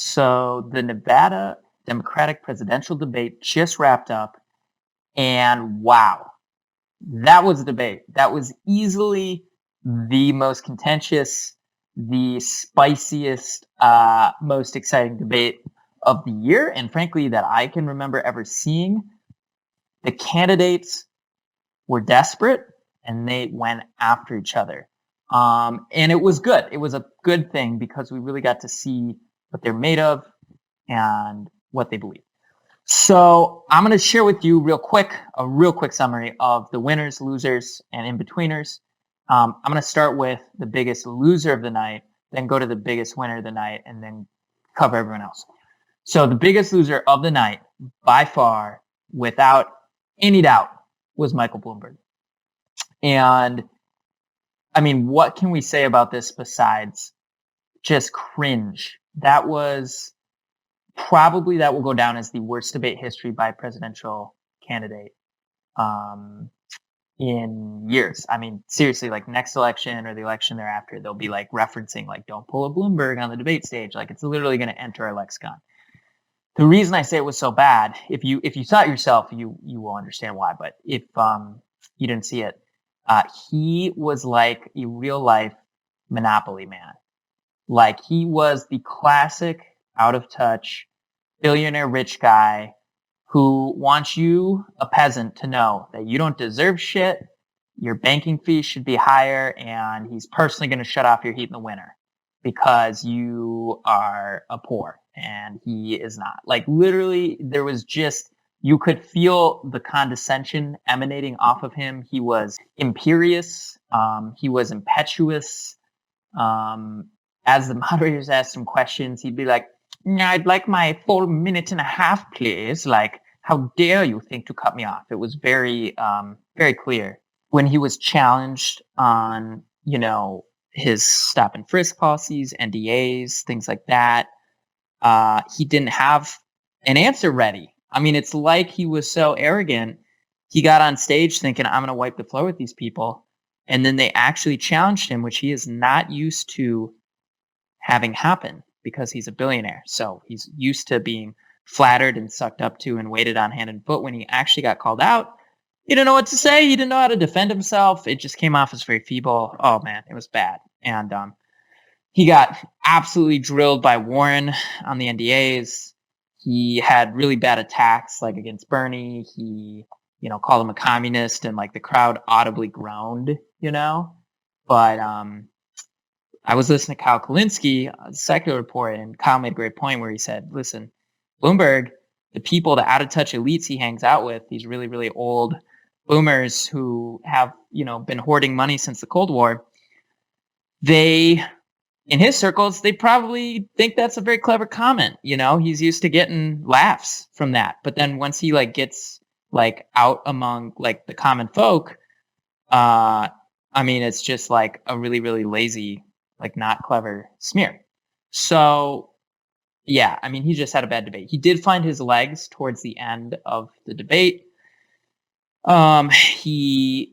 So the Nevada Democratic presidential debate just wrapped up, and wow, that was a debate. That was easily the most contentious, the spiciest, most exciting debate of the year, and frankly, that I can remember ever seeing. The candidates were desperate, and they went after each other. And it was good. It was a good thing because we really got to see what they're made of and what they believe. So I'm going to share with you a real quick summary of the winners, losers, and in-betweeners. I'm going to start with the biggest loser of the night, then go to the biggest winner of the night, and then cover everyone else. So the biggest loser of the night, by far, without any doubt, was Michael Bloomberg. And I mean, what can we say about this besides just cringe? That will go down as the worst debate history by a presidential candidate in years. I mean, seriously, like next election or the election thereafter, they'll be like referencing like, don't pull a Bloomberg on the debate stage. Like it's literally going to enter our lexicon. The reason I say it was so bad, if you saw it yourself, you will understand why. But if you didn't see it, he was like a real life Monopoly man. Like he was the classic out of touch billionaire rich guy who wants you, a peasant, to know that you don't deserve shit, your banking fees should be higher, and he's personally going to shut off your heat in the winter because you are a poor and he is not. Like literally, there was just, you could feel the condescension emanating off of him. He was imperious. He was impetuous. As the moderators asked him questions, he'd be like, I'd like my full minute and a half, please. Like, how dare you think to cut me off? It was very, very clear when he was challenged on, his stop and frisk policies, NDAs, things like that. He didn't have an answer ready. I mean, it's like he was so arrogant. He got on stage thinking, I'm going to wipe the floor with these people. And then they actually challenged him, which he is not used to having happen because he's a billionaire. So he's used to being flattered and sucked up to and waited on hand and foot. When he actually got called out, he didn't know what to say. He didn't know how to defend himself. It just came off as very feeble. Oh man, it was bad. And he got absolutely drilled by Warren on the NDAs. He had really bad attacks, like against Bernie. He, called him a communist, and like the crowd audibly groaned, But I was listening to Kyle Kulinski, the Secular Report, and Kyle made a great point where he said, listen, Bloomberg, the people, the out-of-touch elites he hangs out with, these really, really old boomers who have, been hoarding money since the Cold War, they, in his circles, they probably think that's a very clever comment. He's used to getting laughs from that. But then once he gets out among the common folk, it's just like a really, really lazy, not clever smear. So yeah, he just had a bad debate. He did find his legs towards the end of the debate. He,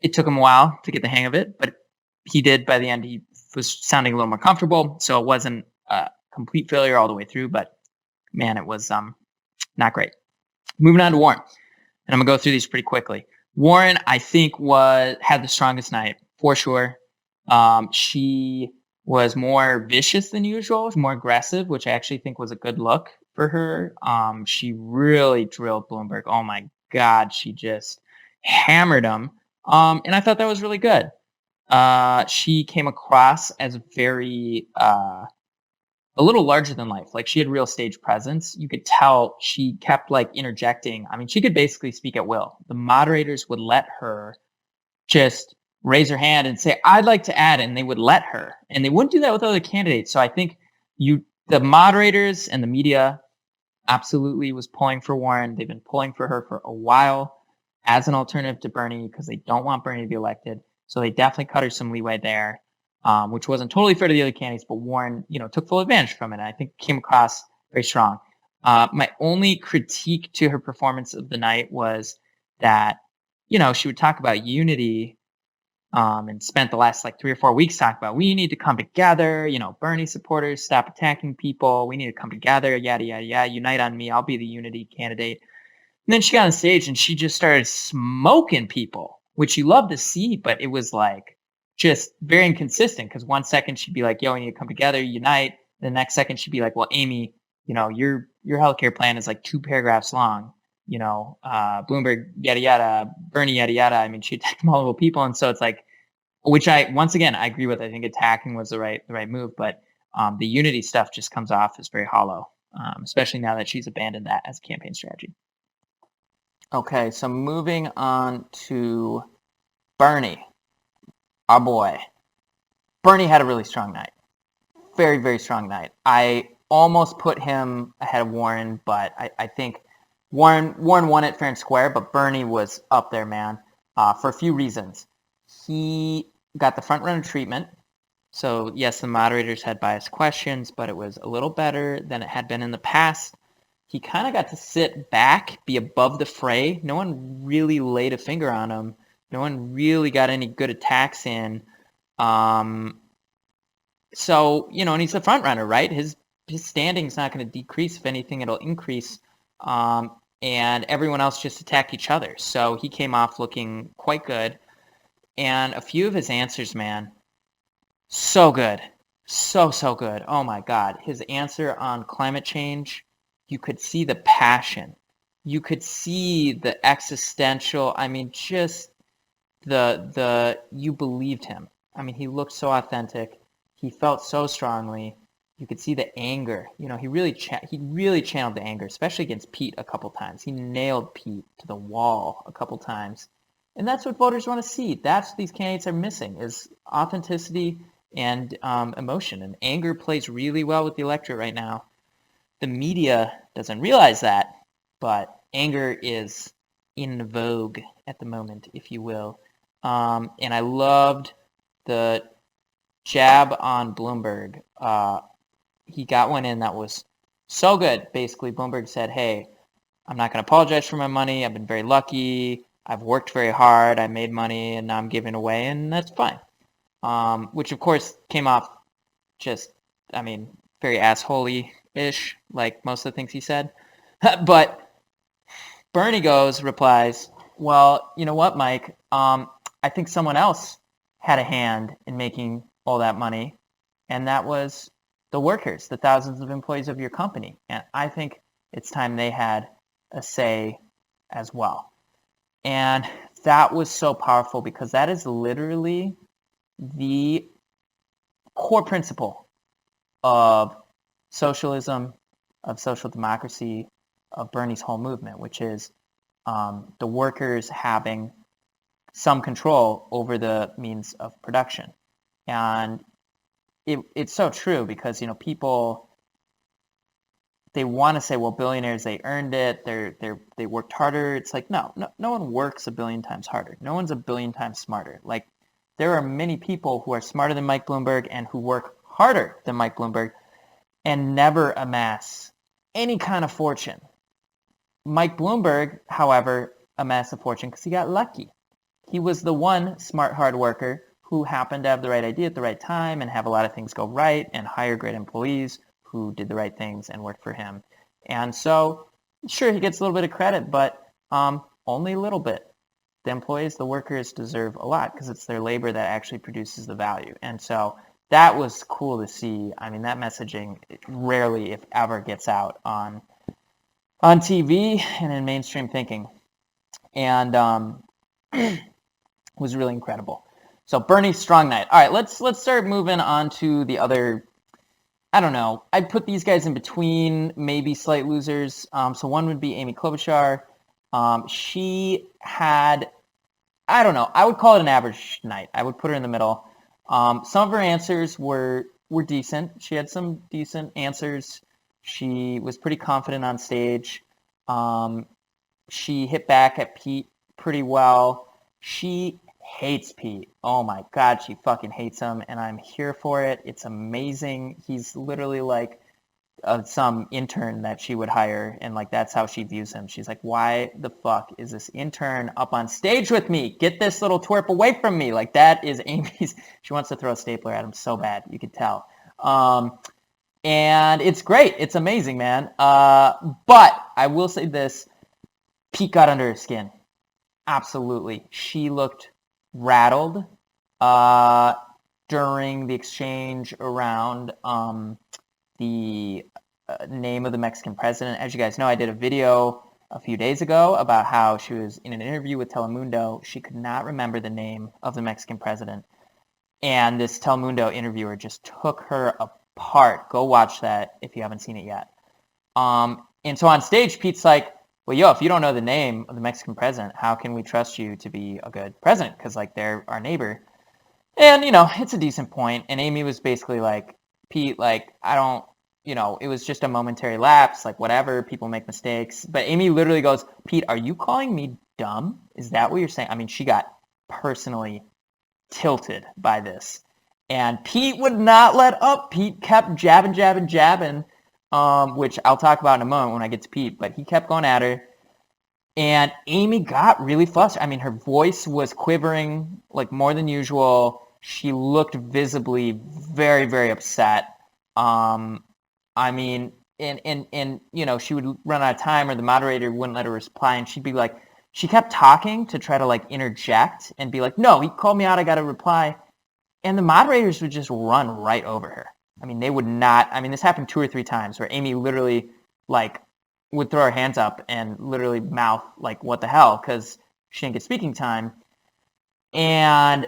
it took him a while to get the hang of it, but he did by the end. He was sounding a little more comfortable. So it wasn't a complete failure all the way through, but man, it was not great. Moving on to Warren. And I'm gonna go through these pretty quickly. Warren, I think, had the strongest night for sure. She was more vicious than usual, more aggressive, which I actually think was a good look for her. She really drilled Bloomberg. Oh my God, she just hammered him. And I thought that was really good. She came across as very, a little larger than life. Like she had real stage presence. You could tell she kept interjecting. She could basically speak at will. The moderators would let her just raise her hand and say, I'd like to add, and they would let her. And they wouldn't do that with other candidates. So I think the moderators and the media absolutely was pulling for Warren. They've been pulling for her for a while as an alternative to Bernie because they don't want Bernie to be elected. So they definitely cut her some leeway there, which wasn't totally fair to the other candidates, but Warren, took full advantage from it. I think came across very strong. My only critique to her performance of the night was that, she would talk about unity, and spent the last like 3 or 4 weeks talking about we need to come together. Bernie supporters, stop attacking people. We need to come together. Yada yada yada. Unite on me. I'll be the unity candidate. And then she got on stage and she just started smoking people, which you love to see, but it was like just very inconsistent because 1 second she'd be like, yo, we need to come together, unite. The next second she'd be like, well, Amy, your healthcare plan is like 2 paragraphs long. Bloomberg, yada, yada, Bernie, yada, yada. I mean, she attacked multiple people. And so it's like, which once again, I agree with. I think attacking was the right move, but the unity stuff just comes off as very hollow, especially now that she's abandoned that as a campaign strategy. Okay, so moving on to Bernie, our boy. Bernie had a really strong night. Very, very strong night. I almost put him ahead of Warren, but I think Warren won it fair and square, but Bernie was up there, man, for a few reasons. He got the front runner treatment. So, yes, the moderators had biased questions, but it was a little better than it had been in the past. He kind of got to sit back, be above the fray. No one really laid a finger on him. No one really got any good attacks in. So, and he's the front runner, right? His standing's not going to decrease. If anything, it'll increase. And everyone else just attacked each other. So he came off looking quite good. And a few of his answers, man, so good. So good. Oh, my God. His answer on climate change, you could see the passion. You could see the existential, I mean, just you believed him. I mean, he looked so authentic. He felt so strongly. You could see the anger. He really channeled the anger, especially against Pete a couple times. He nailed Pete to the wall a couple times. And that's what voters want to see. That's what these candidates are missing, is authenticity and emotion. And anger plays really well with the electorate right now. The media doesn't realize that, but anger is in vogue at the moment, if you will. And I loved the jab on Bloomberg. He got one in that was so good. Basically, Bloomberg said, hey, I'm not going to apologize for my money. I've been very lucky. I've worked very hard. I made money, and now I'm giving away, and that's fine. Which, of course, came off just, very assholey-ish, like most of the things he said. But Bernie replies, well, you know what, Mike? I think someone else had a hand in making all that money, and that was the workers, the thousands of employees of your company. And I think it's time they had a say as well. And that was so powerful because that is literally the core principle of socialism, of social democracy, of Bernie's whole movement, which is the workers having some control over the means of production. And it's so true because, people, they want to say, well, billionaires, they earned it. They worked harder. It's like, no one works a billion times harder. No one's a billion times smarter. Like, there are many people who are smarter than Mike Bloomberg and who work harder than Mike Bloomberg and never amass any kind of fortune. Mike Bloomberg, however, amassed a fortune because he got lucky. He was the one smart, hard worker who happened to have the right idea at the right time and have a lot of things go right and hire great employees who did the right things and worked for him. And so, sure, he gets a little bit of credit, but only a little bit. The employees, the workers deserve a lot because it's their labor that actually produces the value. And so that was cool to see. I mean, that messaging rarely, if ever, gets out on TV and in mainstream thinking. And was really incredible. So Bernie's strong night. All right, let's start moving on to the other. I don't know. I'd put these guys in between, maybe slight losers. So one would be Amy Klobuchar. She had, I don't know, I would call it an average night. I would put her in the middle. Some of her answers were decent. She had some decent answers. She was pretty confident on stage. She hit back at Pete pretty well. She hates Pete. Oh my God, she fucking hates him, and I'm here for it. It's amazing. He's literally like some intern that she would hire, and like that's how she views him. She's like, why the fuck is this intern up on stage with me? Get this little twerp away from me. Like that is Amy's. She wants to throw a stapler at him so bad, you could tell. And it's great. It's amazing, man. But I will say this: Pete got under her skin. Absolutely, she looked rattled during the exchange around the name of the Mexican president. As you guys know, I did a video a few days ago about how she was in an interview with Telemundo. She could not remember the name of the Mexican president. And this Telemundo interviewer just took her apart. Go watch that if you haven't seen it yet. And so on stage, Pete's like, well, yo, if you don't know the name of the Mexican president, how can we trust you to be a good president? Because, like, they're our neighbor. And, you know, it's a decent point. And Amy was basically like, Pete, like, I don't, you know, it was just a momentary lapse, like, whatever, people make mistakes. But Amy literally goes, Pete, are you calling me dumb? Is that what you're saying? I mean, she got personally tilted by this. And Pete would not let up. Pete kept jabbing, which I'll talk about in a moment when I get to Pete. But he kept going at her. And Amy got really flustered. I mean, her voice was quivering like more than usual. She looked visibly very, very upset. I mean, and you know, she would run out of time, or the moderator wouldn't let her reply, and she'd be like, she kept talking to try to like interject and be like, no, he called me out, I got to reply. And the moderators would just run right over her. I mean, they would not. I mean, this happened 2 or 3 times where Amy literally like would throw her hands up and literally mouth like, what the hell, because she didn't get speaking time. And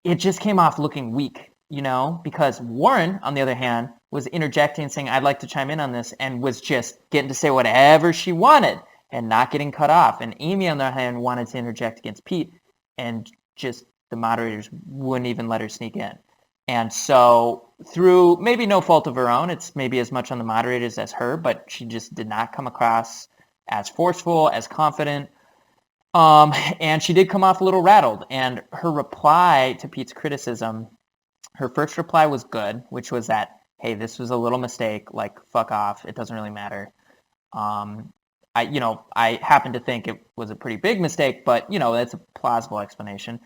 it just came off looking weak, you know, because Warren, on the other hand, was interjecting and saying, I'd like to chime in on this, and was just getting to say whatever she wanted and not getting cut off. And Amy, on the other hand, wanted to interject against Pete, and just the moderators wouldn't even let her sneak in. And so through maybe no fault of her own, it's maybe as much on the moderators as her, but she just did not come across as forceful, as confident. And she did come off a little rattled. And her reply to Pete's criticism, her first reply was good, which was that, hey, this was a little mistake, like, fuck off, it doesn't really matter. I happen to think it was a pretty big mistake, but, you know, that's a plausible explanation.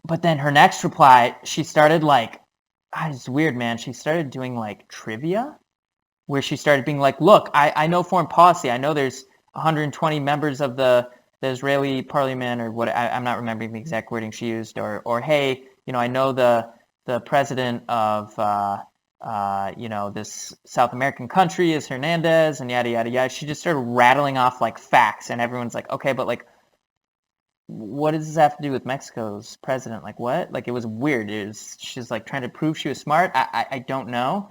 But then her next reply, she started like, it's weird, man. She started doing like trivia, where she started being like, look, I know foreign policy. I know there's 120 members of the Israeli parliament, or what, I'm not remembering the exact wording she used, or hey, you know, I know the president of, this South American country is Hernandez, and yada, yada, yada. She just started rattling off like facts, and everyone's like, okay, but like, what does this have to do with Mexico's president? Like, what? Like, it was weird. She's like trying to prove she was smart. I don't know.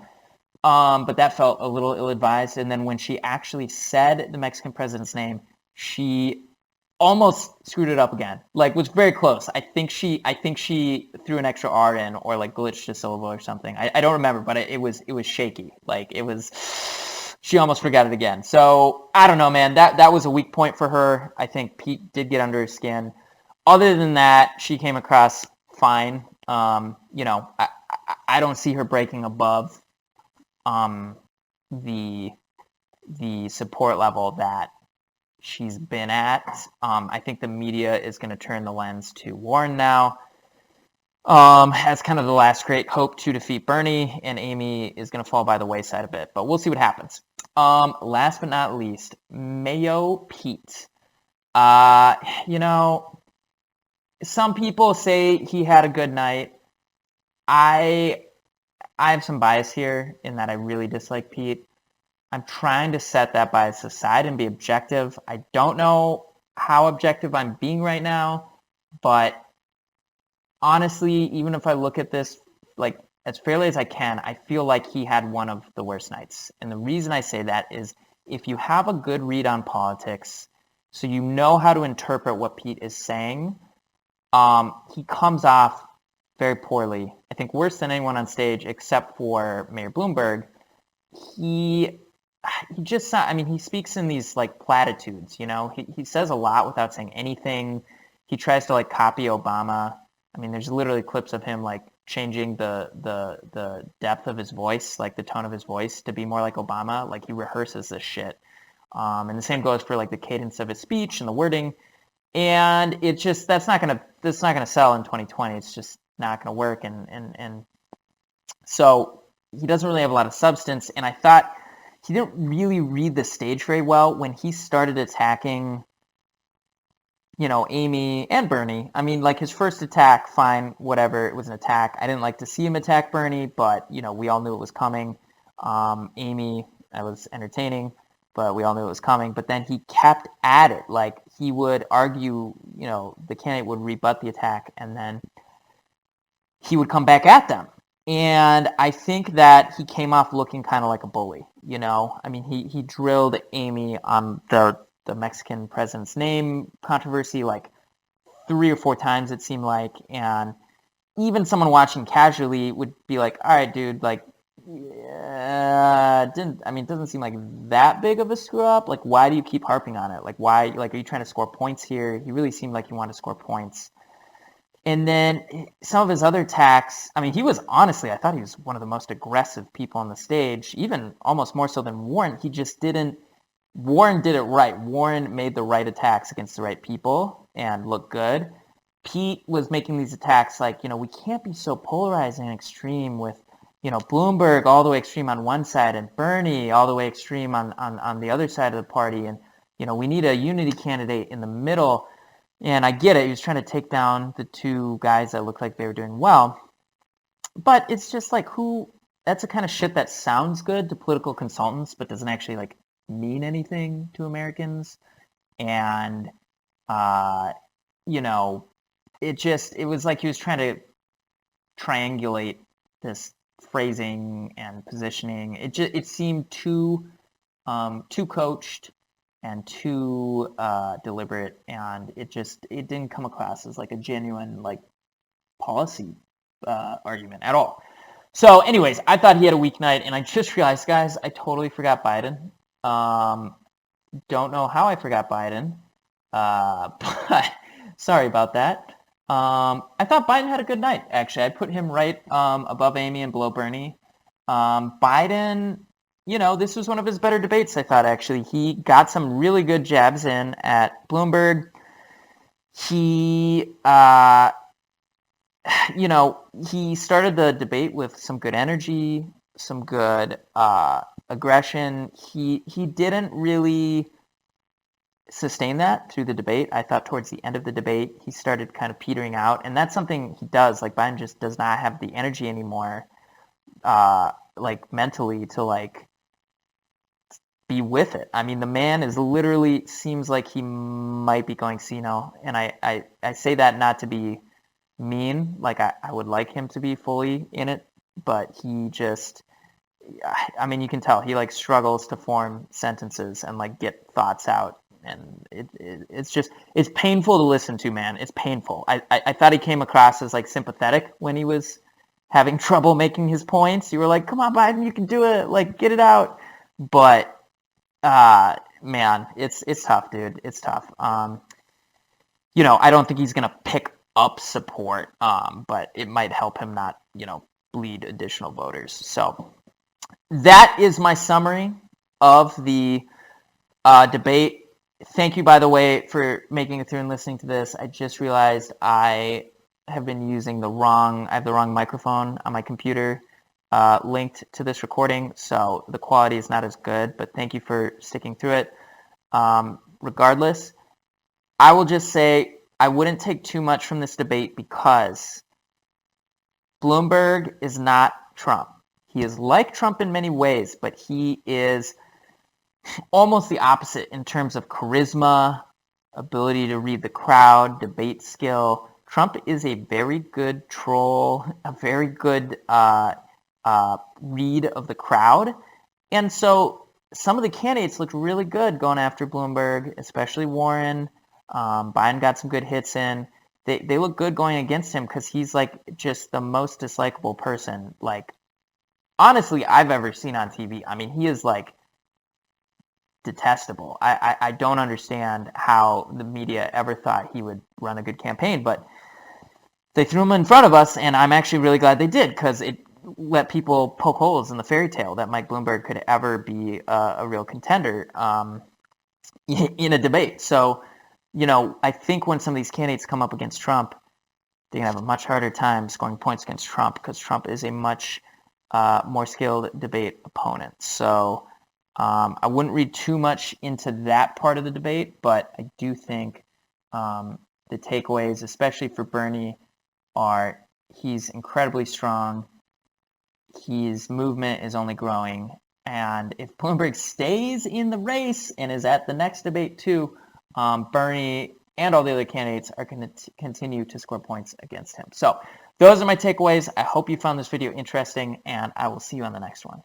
But that felt a little ill-advised. And then when she actually said the Mexican president's name, she almost screwed it up again. Like, was very close. I think she threw an extra R in, or like glitched a syllable or something. I don't remember, but it was shaky. Like, it was. She almost forgot it again. So I don't know, man. That was a weak point for her. I think Pete did get under her skin. Other than that, she came across fine. I don't see her breaking above the support level that she's been at. I think the media is going to turn the lens to Warren now. As kind of the last great hope to defeat Bernie, and Amy is going to fall by the wayside a bit, but we'll see what happens. Last but not least, Mayo Pete. Some people say he had a good night. I have some bias here in that I really dislike Pete. I'm trying to set that bias aside and be objective. I don't know how objective I'm being right now, but honestly, even if I look at this like as fairly as I can, I feel like he had one of the worst nights. And the reason I say that is if you have a good read on politics, so you know how to interpret what Pete is saying, he comes off very poorly. I think worse than anyone on stage except for Mayor Bloomberg. He just, I mean, he speaks in these like platitudes, you know? He says a lot without saying anything. He tries to like copy Obama. I mean, there's literally clips of him like changing the depth of his voice, like the tone of his voice, to be more like Obama. Like he rehearses this shit, and the same goes for like the cadence of his speech and the wording. And it just that's not gonna sell in 2020. It's just not gonna work. And so he doesn't really have a lot of substance. And I thought he didn't really read the stage very well when he started attacking, Amy and Bernie. I mean, like his first attack, fine, whatever, it was an attack. I didn't like to see him attack Bernie, but we all knew it was coming. Amy, that was entertaining, but we all knew it was coming. But then he kept at it. Like he would argue, the candidate would rebut the attack, and then he would come back at them. And I think that he came off looking kind of like a bully. I mean, he drilled Amy on the Mexican president's name controversy like 3 or 4 times, it seemed like. And even someone watching casually would be like, all right, dude, like, it doesn't seem like that big of a screw up. Like, why do you keep harping on it? Like, why, like, are you trying to score points here? He really seemed like he wanted to score points. And then some of his other attacks, I mean, I thought he was one of the most aggressive people on the stage, even almost more so than Warren. Warren did it right. Warren made the right attacks against the right people and looked good. Pete was making these attacks like, we can't be so polarizing and extreme with, Bloomberg all the way extreme on one side and Bernie all the way extreme on the other side of the party. And, we need a unity candidate in the middle. And I get it. He was trying to take down the 2 guys that looked like they were doing well. But it's just like that's the kind of shit that sounds good to political consultants, but doesn't actually like mean anything to Americans. And, it was like he was trying to triangulate this phrasing and positioning. It seemed too coached and too deliberate, and it didn't come across as like a genuine like policy argument at all. So anyways, I thought he had a weak night, and I just realized, guys, I totally forgot Biden. Don't know how I forgot Biden, but sorry about that. I thought Biden had a good night, actually. I put him right above Amy and below Bernie. Biden, this was one of his better debates, I thought, actually. He got some really good jabs in at Bloomberg. He, he started the debate with some good energy, some good aggression. He didn't really sustain that through the debate. I thought towards the end of the debate, he started kind of petering out. And that's something he does. Like, Biden just does not have the energy anymore, like, mentally to, like, be with it. I mean, the man is literally seems like he might be going senile. And I say that not to be mean. Like, I would like him to be fully in it. But he just, I mean, you can tell he, like, struggles to form sentences and, like, get thoughts out. And it's painful to listen to, man. It's painful. I thought he came across as like sympathetic when he was having trouble making his points. You were like, come on, Biden, you can do it. Like, get it out. But, man, it's tough, dude. It's tough. I don't think he's going to pick up support, but it might help him not, bleed additional voters. So that is my summary of the debate. Thank you, by the way, for making it through and listening to this. I just realized I have been using the wrong microphone on my computer linked to this recording, so the quality is not as good, but thank you for sticking through it. Regardless, I will just say I wouldn't take too much from this debate because Bloomberg is not Trump. He is like Trump in many ways, but he is almost the opposite in terms of charisma, ability to read the crowd, debate skill. Trump is a very good troll, a very good read of the crowd. And so some of the candidates looked really good going after Bloomberg, especially Warren. Biden got some good hits in. They look good going against him because he's like just the most dislikable person, like, honestly, I've ever seen on TV. I mean, he is like detestable. I don't understand how the media ever thought he would run a good campaign, but they threw him in front of us, and I'm actually really glad they did, because it let people poke holes in the fairy tale that Mike Bloomberg could ever be a real contender in a debate. So, I think when some of these candidates come up against Trump, they're going to have a much harder time scoring points against Trump, because Trump is a much more skilled debate opponent. So I wouldn't read too much into that part of the debate, but I do think the takeaways, especially for Bernie, are he's incredibly strong. His movement is only growing. And if Bloomberg stays in the race and is at the next debate too, Bernie and all the other candidates are going to continue to score points against him. So those are my takeaways. I hope you found this video interesting, and I will see you on the next one.